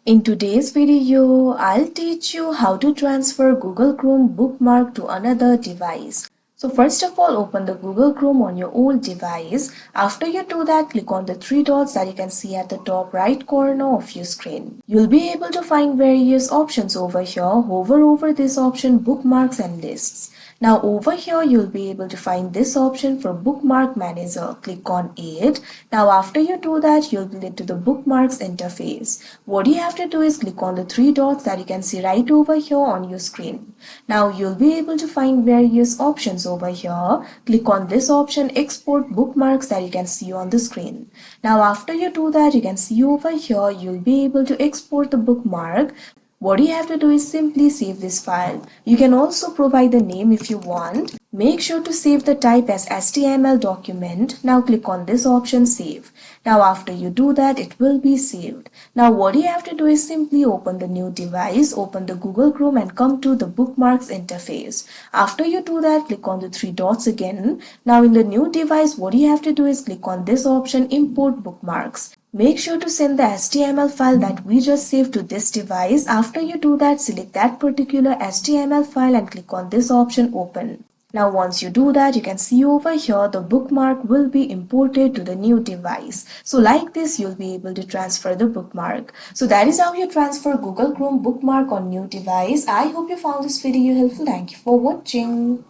In today's video, I'll teach you how to transfer Google Chrome bookmark to another device. So first of all, open the Google Chrome on your old device. After you do that, click on the three dots that you can see at the top right corner of your screen. You'll be able to find various options over here. Hover over this option, bookmarks and lists. Now over here you'll be able to find this option for bookmark manager. Click on it. Now after you do that, you'll be led to the bookmarks interface. What you have to do is click on the three dots that you can see right over here on your screen. Now you'll be able to find various options over here. Click on this option, export bookmarks, that you can see on the screen. Now after you do that, you can see over here you'll be able to export the bookmark. What you have to do is simply save this file. You can also provide the name if you want. Make sure to save the type as HTML document. Now click on this option, save. Now after you do that, it will be saved. Now what you have to do is simply open the new device, open the Google Chrome and come to the bookmarks interface. After you do that, click on the three dots again. Now in the new device, what you have to do is click on this option, import bookmarks. Make sure to send the HTML file that we just saved to this device. After you do that, select that particular HTML file and click on this option, open. Now once you do that, you can see over here the bookmark will be imported to the new device. So like this, you'll be able to transfer the bookmark. So that is how you transfer Google Chrome bookmark on new device. I hope you found this video helpful. Thank you for watching.